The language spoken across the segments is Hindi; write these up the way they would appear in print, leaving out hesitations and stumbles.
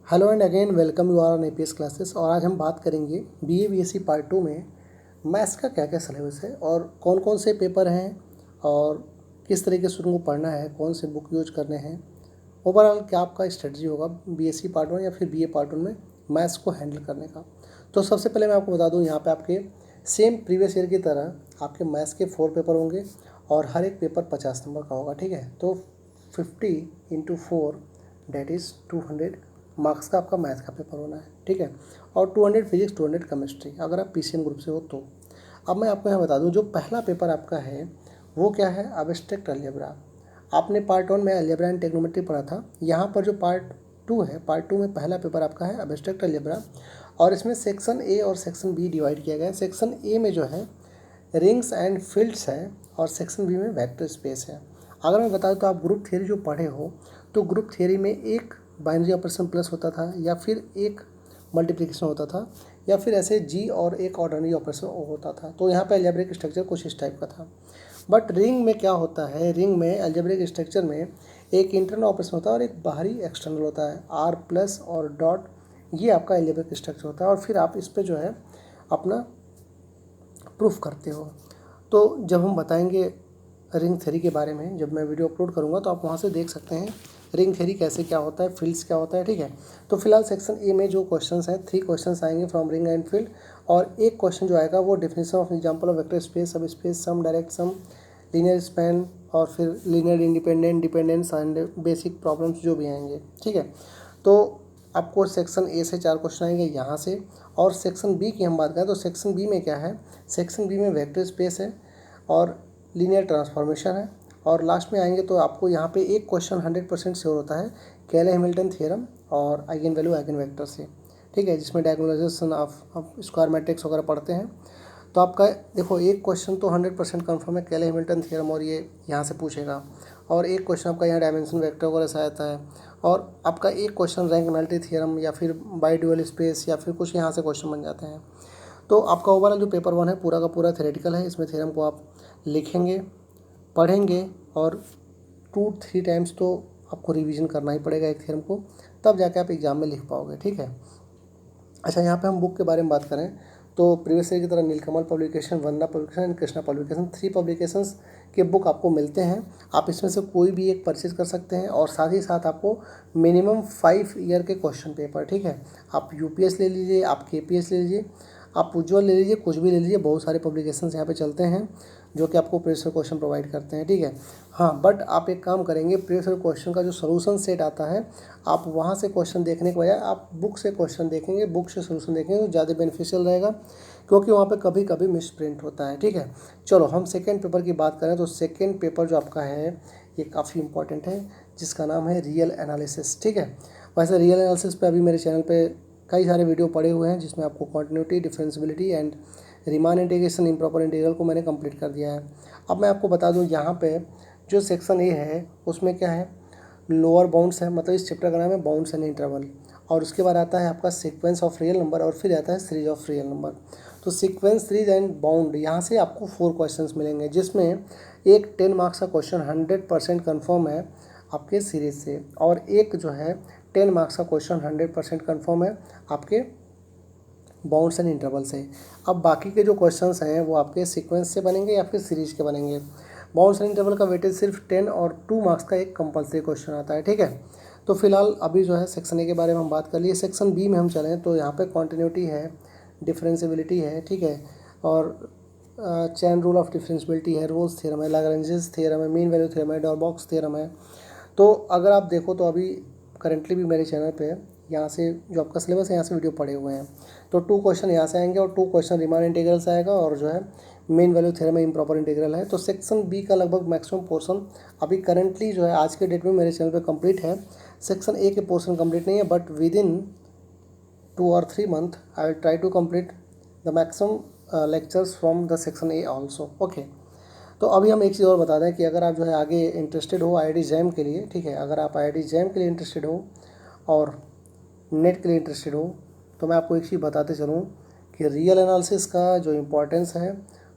Hello and again welcome you are on APS classes. और आज हम बात करेंगे बीए बीएससी पार्ट 2 में मैथ्स का क्या क्या सिलेबस है और कौन कौन से पेपर हैं और किस तरीके से उनको पढ़ना है, कौन से बुक यूज करने हैं, ओवरऑल क्या आपका स्ट्रेटजी होगा बीएससी पार्ट 1 या फिर बीए पार्ट 1 में मैथ्स को हैंडल करने का। तो सबसे पहले मैं आपको बता दूं, यहाँ पे आपके सेम प्रीवियस ईयर की तरह आपके मैथ्स के 4 पेपर होंगे और हर एक पेपर 50 नंबर का होगा। ठीक है, तो 50 × 4 डेट इज़ 200 मार्क्स का आपका मैथ का पेपर होना है। ठीक है, और 200 फिजिक्स, 200 केमिस्ट्री अगर आप पीसीएम ग्रुप से हो तो। अब मैं आपको यहाँ बता दूँ, जो पहला पेपर आपका है वो क्या है, एब्स्ट्रैक्ट अलजेब्रा। आपने पार्ट 1 में अलजेब्रा एंड ट्रिग्नोमेट्री पढ़ा था। यहाँ पर जो पार्ट 2 है, पार्ट 2 में पहला पेपर आपका है एब्स्ट्रैक्ट अलजेब्रा और इसमें सेक्शन ए और सेक्शन बी डिवाइड किया गया है। सेक्शन ए में जो है रिंग्स एंड फील्ड्स है और सेक्शन बी में वेक्टर स्पेस है। अगर मैं बताऊँ तो आप ग्रुप थ्योरी जो पढ़े हो तो ग्रुप थ्योरी में एक बाइनरी ऑपरेशन प्लस होता था या फिर एक मल्टीप्लिकेशन होता था या फिर ऐसे जी और एक ऑर्डिनरी ऑपरेशन होता था। तो यहाँ पे अलजेब्रिक स्ट्रक्चर कुछ इस टाइप का था। बट रिंग में क्या होता है, रिंग में अलजेब्रिक स्ट्रक्चर में एक इंटरनल ऑपरेशन होता है और एक बाहरी एक्सटर्नल होता है। आर प्लस और डॉट, ये आपका अलजेब्रिक स्ट्रक्चर होता है और फिर आप इस पर जो है अपना प्रूफ करते हो। तो जब हम बताएंगे रिंग थ्योरी के बारे में, जब मैं वीडियो अपलोड करूँगा तो आप वहाँ से देख सकते हैं रिंग थ्योरी कैसे क्या होता है, फील्ड्स क्या होता है। ठीक है, तो फिलहाल सेक्शन ए में जो क्वेश्चंस हैं 3 क्वेश्चंस आएंगे फ्रॉम रिंग एंड फील्ड और एक क्वेश्चन जो आएगा वो definition of example of vector space, सब स्पेस, सम, डायरेक्ट सम, लीनियर स्पैन और फिर linear independent, dependence and basic problems जो भी आएंगे। ठीक है, तो आपको सेक्शन ए से 4 क्वेश्चन आएंगे यहाँ से। और सेक्शन बी की हम बात करें तो सेक्शन बी में क्या है, सेक्शन बी में वेक्टर स्पेस है और लीनियर ट्रांसफॉर्मेशन है। और लास्ट में आएंगे तो आपको यहाँ पे एक क्वेश्चन 100% श्योर होता है केले हैमिल्टन थ्योरम और आइगन वैल्यू आइगन वेक्टर से। ठीक है, जिसमें डायगोनलाइजेशन ऑफ स्क्वायर मैट्रिक्स वगैरह पढ़ते हैं। तो आपका देखो एक क्वेश्चन तो 100% कन्फर्म है केले हैमिल्टन थ्योरम और ये यहाँ से पूछेगा, और एक क्वेश्चन आपका यहाँ डायमेंशन वेक्टर वगैरह से आता है, और आपका एक क्वेश्चन रैंक नल्टी थ्योरम या फिर बाई ड्यूअल स्पेस या फिर कुछ यहाँ से क्वेश्चन बन जाते हैं। तो आपका ओवरऑल जो पेपर 1 है पूरा का पूरा थ्योरेटिकल है। इसमें थ्योरम को आप लिखेंगे, पढ़ेंगे और 2-3 टाइम्स तो आपको रिवीजन करना ही पड़ेगा एक थ्योरम को, तब जाके आप एग्जाम में लिख पाओगे। ठीक है, अच्छा यहाँ पे हम बुक के बारे में बात करें तो प्रीवियस ईयर की तरह Neelkamal publication, Vandana publication and Krishna publication 3 publications के बुक आपको मिलते हैं। आप इसमें से कोई भी एक परचेज कर सकते हैं और साथ ही साथ आपको मिनिमम 5 ईयर के क्वेश्चन पेपर, ठीक है, आप यूपीएस ले लीजिए, आप केपीएस ले लीजिए, आप उज्ज्वल ले लीजिए, कुछ भी ले लीजिए, बहुत सारे पब्लिकेशंस यहाँ पे चलते हैं जो कि आपको प्रीवियस ईयर क्वेश्चन प्रोवाइड करते हैं। ठीक है, हाँ, बट आप एक काम करेंगे, प्रीवियस ईयर क्वेश्चन का जो सोल्यूशन सेट आता है आप वहाँ से क्वेश्चन देखने के बजाय आप बुक से क्वेश्चन देखेंगे, बुक से सोल्यूशन देखेंगे तो ज़्यादा बेनिफिशियल रहेगा, क्योंकि वहाँ पे कभी कभी मिस प्रिंट होता है। ठीक है, चलो हम सेकेंड पेपर की बात करें तो सेकेंड पेपर जो आपका है ये काफ़ी इंपॉर्टेंट है, जिसका नाम है रियल एनालिसिस। ठीक है, वैसे रियल एनालिसिस पे अभी मेरे चैनल पे कई सारे वीडियो पड़े हुए हैं जिसमें आपको continuity, differentiability and Riemann integration, improper integral को मैंने कंप्लीट कर दिया है। अब मैं आपको बता दूं, यहाँ पे जो सेक्शन ए है उसमें क्या है, लोअर बाउंड्स है, मतलब इस चैप्टर का नाम है बाउंड्स एंड इंटरवल, और उसके बाद आता है आपका सीक्वेंस ऑफ रियल नंबर और फिर आता है सीरीज ऑफ रियल नंबर। तो सीक्वेंस, सीरीज एंड बाउंड, यहाँ से आपको 4 क्वेश्चंस मिलेंगे, जिसमें एक 10 मार्क्स का क्वेश्चन 100% कन्फर्म है आपके सीरीज से, और एक जो है 10 मार्क्स का क्वेश्चन 100% कन्फर्म है आपके बाउंड्स एंड इंटरवल से। अब बाकी के जो क्वेश्चंस हैं वो आपके सीक्वेंस से बनेंगे या फिर सीरीज के बनेंगे। बाउंड्स एंड इंटरवल का वेटेज सिर्फ 10 और 2 मार्क्स का एक कंपलसरी क्वेश्चन आता है। ठीक है, तो फिलहाल अभी जो है सेक्शन ए के बारे में हम बात कर लिए। सेक्शन बी में हम चलें तो यहाँ पे कॉन्टिन्यूटी है, डिफरेंशियबिलिटी है, ठीक है, और चैन रूल ऑफ डिफरेंशियबिलिटी है, रोल्स थ्योरम है, लाग्रेंजेस थ्योरम है, मीन वैल्यू थ्योरम है, डॉरबॉक्स थ्योरम है। तो अगर आप देखो तो अभी करेंटली भी मेरे चैनल पे यहाँ से जो आपका सिलेबस है यहाँ से वीडियो पड़े हुए हैं, तो 2 क्वेश्चन यहाँ से आएंगे और 2 क्वेश्चन रीमान इंटीग्रल से आएगा और जो है मेन वैल्यू थ्योरम में इम्प्रॉपर इंटीग्रल है। तो सेक्शन बी का लगभग मैक्सिमम पोर्शन अभी करेंटली जो है आज के डेट में मेरे चैनल पे कंप्लीट है। सेक्शन ए के पोर्शन कंप्लीट नहीं है, but within 2 or 3 month I will try to complete the maximum lectures from the section A also. Okay, तो अभी हम एक चीज़ और बता दें कि अगर आप जो है आगे इंटरेस्टेड हो आईआईटी जैम के लिए, ठीक है, अगर आप आईआईटी जैम के लिए इंटरेस्टेड हो और नेट के लिए इंटरेस्टेड हो, तो मैं आपको एक चीज़ बताते चलूँ कि रियल एनालिसिस का जो इम्पोर्टेंस है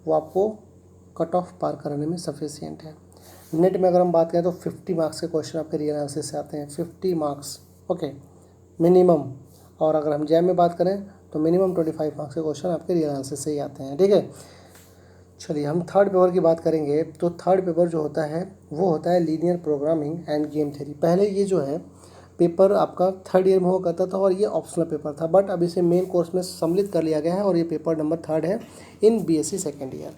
वो आपको कट ऑफ पार कराने में सफिशिएंट है। नेट में अगर हम बात करें तो 50 मार्क्स के क्वेश्चन आपके रियल एनालिसिस से आते हैं, 50 मार्क्स। Okay, minimum. और अगर हम जैम में बात करें तो मिनिमम 25 मार्क्स के क्वेश्चन आपके रियल आंसर से ही आते हैं, ठीक है। चलिए हम थर्ड पेपर की बात करेंगे। तो थर्ड पेपर जो होता है वो होता है linear programming end game theory. पहले ये जो है पेपर आपका थर्ड ईयर में हुआ करता था और ये ऑप्शनल पेपर था, बट अब इसे मेन कोर्स में सम्मिलित कर लिया गया है और ये पेपर नंबर 3 है इन बीएससी सेकेंड ईयर।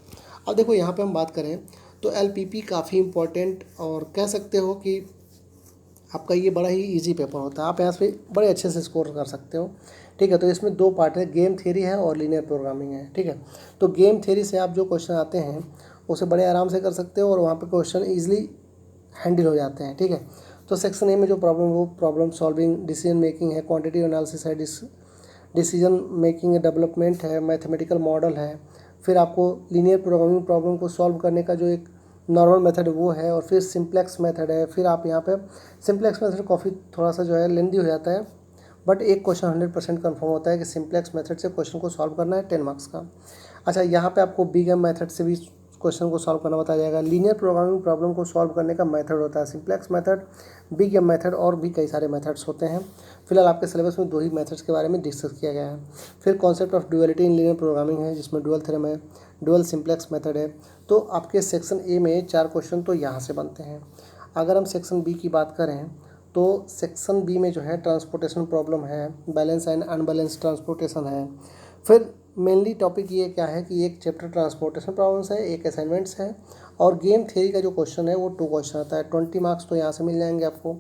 अब देखो यहाँ पे हम बात करें तो एलपीपी काफ़ी इंपॉर्टेंट और कह सकते हो कि आपका ये बड़ा ही इजी पेपर होता है, आप यहाँ से बड़े अच्छे से स्कोर कर सकते हो, ठीक है। तो इसमें 2 पार्ट है, गेम थ्योरी है और लीनियर प्रोग्रामिंग है, ठीक है। तो गेम थ्योरी से आप जो क्वेश्चन आते हैं उसे बड़े आराम से कर सकते हो और वहाँ पे क्वेश्चन ईजिली हैंडल हो जाते हैं, ठीक है। तो सेक्शन ए में जो प्रॉब्लम वो प्रॉब्लम सॉल्विंग, डिसीजन मेकिंग है, क्वांटिटेटिव एनालिसिस है, डिसीजन मेकिंग डेवलपमेंट है, मैथमेटिकल मॉडल है। फिर आपको लीनियर प्रोग्रामिंग प्रॉब्लम को सॉल्व करने का जो एक नॉर्मल मेथड वो है, और फिर सिंप्लेक्स मेथड है। फिर आप यहाँ पे सिंप्लेक्स मेथड काफ़ी थोड़ा सा जो है लेंदी हो जाता है, बट एक क्वेश्चन 100% कन्फर्म होता है कि सिंप्लेक्स मेथड से क्वेश्चन को सॉल्व करना है 10 मार्क्स का। अच्छा, यहाँ पे आपको बिग एम मेथड से भी क्वेश्चन को सॉल्व करना बताया जाएगा। लीनियर प्रोग्रामिंग प्रॉब्लम को सॉल्व करने का मेथड होता है simplex method, big M method और भी कई सारे मेथड्स होते हैं। फिलहाल आपके सिलेबस में 2 ही मेथड्स के बारे में डिस्कस किया गया है। फिर concept of duality in linear programming है जिसमें डुअल थ्योरम है, डुअल सिंप्लेक्स मेथड है। तो आपके सेक्शन ए में 4 क्वेश्चन तो यहाँ से बनते हैं। अगर हम सेक्शन बी की बात करें तो सेक्शन बी में जो है ट्रांसपोर्टेशन प्रॉब्लम है, बैलेंस एंड अनबैलेंस ट्रांसपोर्टेशन है। फिर मेनली टॉपिक ये क्या है कि एक चैप्टर ट्रांसपोर्टेशन प्रॉब्लम्स है, एक असाइनमेंट्स है, और गेम थ्योरी का जो क्वेश्चन है वो 2 क्वेश्चन आता है। 20 मार्क्स तो यहाँ से मिल जाएंगे आपको।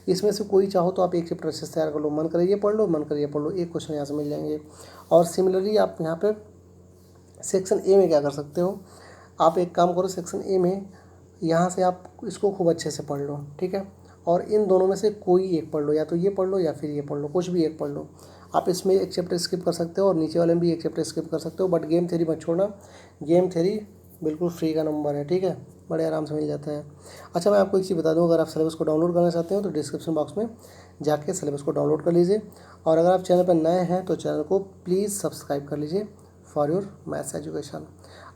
इसमें से कोई चाहो तो आप एक चैप्टर अच्छे से तैयार कर लो, मन करे ये पढ़ लो, मन करे ये पढ़ लो, एक क्वेश्चन यहाँ से मिल जाएंगे। और सिमिलरली आप यहाँ पे सेक्शन ए में क्या कर सकते हो, आप एक काम करो, सेक्शन ए में यहाँ से आप इसको खूब अच्छे से पढ़ लो, ठीक है। और इन दोनों में से कोई एक पढ़ लो, या तो ये पढ़ लो या फिर ये पढ़ लो, कुछ भी एक पढ़ लो। आप इसमें एक चैप्टर स्किप कर सकते हो और नीचे वाले में भी एक चैप्टर स्किप कर सकते हो, बट गेम थ्योरी मत छोड़ना। गेम थ्योरी बिल्कुल फ्री का नंबर है, ठीक है, बड़े आराम से मिल जाता है। अच्छा, मैं आपको एक चीज़ बता दूं, अगर आप सिलेबस को डाउनलोड करना चाहते हो तो डिस्क्रिप्शन बॉक्स में जाके सिलेबस को डाउनलोड कर लीजिए। और अगर आप चैनल पर नए हैं तो चैनल को प्लीज़ सब्सक्राइब कर लीजिए फॉर योर मैथ्स एजुकेशन।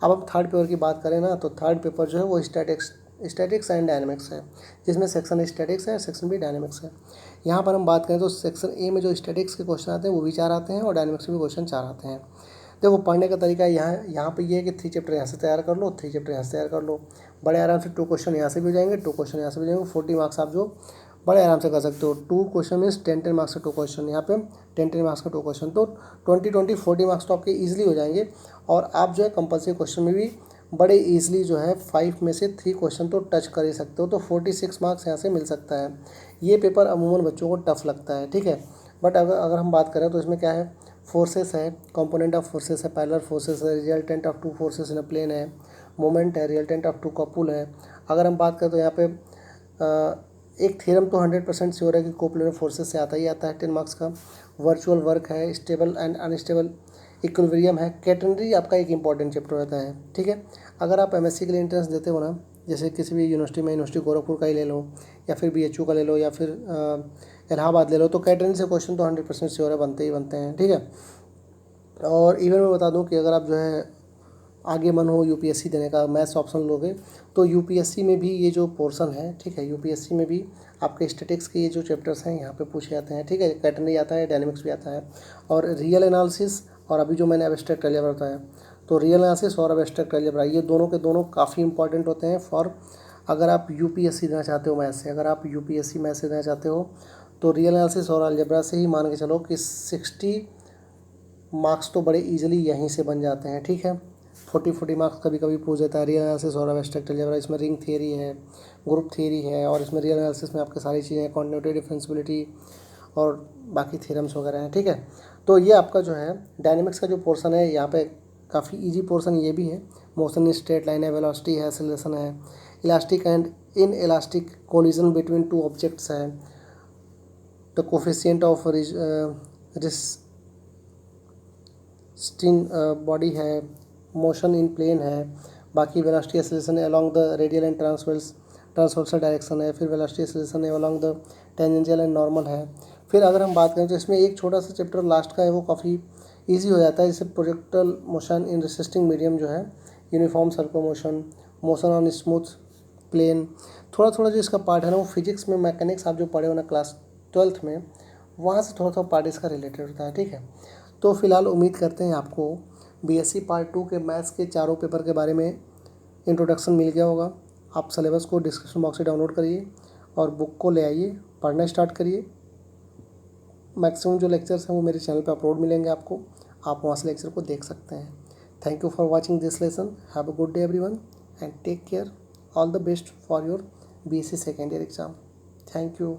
अब हम थर्ड पेपर की बात करें ना, तो थर्ड पेपर जो है वो स्टैटिक्स एंड डायनेमिक्स है, जिसमें सेक्शन स्टैटिक्स है, सेक्शन बी डायनेमिक्स है। यहाँ पर हम बात करें तो सेक्शन ए में जो स्टैटिक्स के क्वेश्चन आते हैं वो भी 4 आते हैं और डायनेमिक्स में भी क्वेश्चन 4 आते हैं। देखो, पढ़ने का तरीका यहाँ पे ये है कि 3 चैप्टर यहाँ से तैयार कर लो, 3 चैप्टर यहाँ से तैयार कर लो, बड़े आराम से 2 क्वेश्चन यहाँ से भी हो जाएंगे, 2 क्वेश्चन यहाँ से भी हो जाएंगे। 40 मार्क्स आप जो बड़े आराम से कर सकते हो। 2 क्वेश्चन मीन्स 10 मार्क्स का 2 क्वेश्चन, यहाँ पे 10 मार्क्स का 2 क्वेश्चन, तो 20 40 मार्क्स तो आपके ईजिली हो जाएंगे। और आप जो है कंपल्सरी क्वेश्चन में भी बड़े ईजिली जो है 5 में से 3 क्वेश्चन तो टच कर ही सकते हो, तो 46 मार्क्स यहाँ से मिल सकता है। ये पेपर अमूमन बच्चों को टफ लगता है, ठीक है। बट अगर हम बात करें तो इसमें क्या है, फोर्सेस है, कंपोनेंट ऑफ फोर्सेस है, पैरेलल फोर्सेस है, resultant of 2 forces in a plane है, मोमेंट है, रिजल्टेंट ऑफ 2 कपुल है। अगर हम बात करें तो यहाँ पे एक थ्योरम तो 100% श्योर है कि कोप्लेनर फोर्सेस से आता ही आता है 10 मार्क्स का। वर्चुअल वर्क है, स्टेबल एंड अनस्टेबल इक्विलिब्रियम है। कैटेनरी आपका एक इंपॉर्टेंट चैप्टर रहता है, ठीक है। अगर आप एमएससी के लिए एंट्रेंस देते हो ना, जैसे किसी भी यूनिवर्सिटी में, यूनिवर्सिटी गोरखपुर का ही ले लो या फिर बीएचयू का ले लो या फिर इलाहाबाद ले लो, तो कैटेनरी से क्वेश्चन तो 100% श्योर है, बनते ही बनते हैं, ठीक है। और इवन मैं बता दूं कि अगर आप जो है आगे मन हो यूपीएससी देने का, मैथ्स ऑप्शन लोगे तो यूपीएससी में भी ये जो पोर्शन है, ठीक है, यूपीएससी में भी आपके स्टैटिक्स के ये जो चैप्टर्स हैं यहाँ पे पूछे जाते हैं, ठीक है। कैटेनरी आता है, डायनेमिक्स भी आता है, और रियल एनालिसिस, और अभी जो मैंने एब्स्ट्रैक्ट अलजेब्रा बताया, तो रियल एनालिसिस और एब्स्ट्रैक्ट अलजेब्रा ये दोनों के दोनों काफ़ी इंपॉर्टेंट होते हैं फॉर, अगर आप यूपीएससी देना चाहते हो मैथ्स से, अगर आप यूपीएससी मैथ्स से देना चाहते हो तो रियल एनालिसिस और अलजेब्रा से ही मान के चलो कि 60 मार्क्स तो बड़े ईजिली यहीं से बन जाते हैं, ठीक है। 40 मार्क्स कभी कभी पूछ देता है रियल एनालिसिस और एब्स्ट्रैक्ट अलजेब्रा। इसमें रिंग थियरी है, ग्रुप थियरी है, और इसमें रियल एनालिसिस में आपके सारी चीज़ें, कॉन्टिन्यूटी, डिफरेंशियबिलिटी और बाकी थ्योरम्स वगैरह हैं, ठीक है। तो ये आपका जो है डायनेमिक्स का जो पोर्शन है, यहाँ पे काफ़ी इजी पोर्शन ये भी है। मोशन इन स्ट्रेट लाइन है, वेलोसिटी है, एक्सेलरेशन है, elastic and inelastic collision between 2 objects है, the coefficient of sting body है, मोशन इन प्लेन है, बाकी वेलोसिटी एक्सेलरेशन है along the radial and transversal direction है, फिर वेलोसिटी एक्सेलरेशन है along the tangential and normal है। फिर अगर हम बात करें तो इसमें एक छोटा सा चैप्टर लास्ट का है, वो काफ़ी इजी हो जाता है, जैसे projectile motion in resisting medium जो है, uniform circular motion, motion on smooth plane. थोड़ा थोड़ा जो इसका पार्ट है ना, वो फिजिक्स में मैकेनिक्स आप जो पढ़े हो ना क्लास 12th में, वहाँ से थोड़ा थोड़ा पार्ट इसका रिलेटेड होता है, ठीक है। तो फिलहाल उम्मीद करते हैं आपको बीएससी पार्ट 2 के मैथ्स के चारों पेपर के बारे में इंट्रोडक्शन मिल गया होगा। आप सिलेबस को डिस्क्रिप्शन बॉक्स से डाउनलोड करिए और बुक को ले आइए, पढ़ना स्टार्ट करिए। मैक्सिमम जो लेक्चर्स हैं वो मेरे चैनल पे अपलोड मिलेंगे आपको, आप वहाँ से लेक्चर को देख सकते हैं। Thank you for watching this lesson. Have a good day everyone and take care. All the best for your BSc second year exam. Thank you.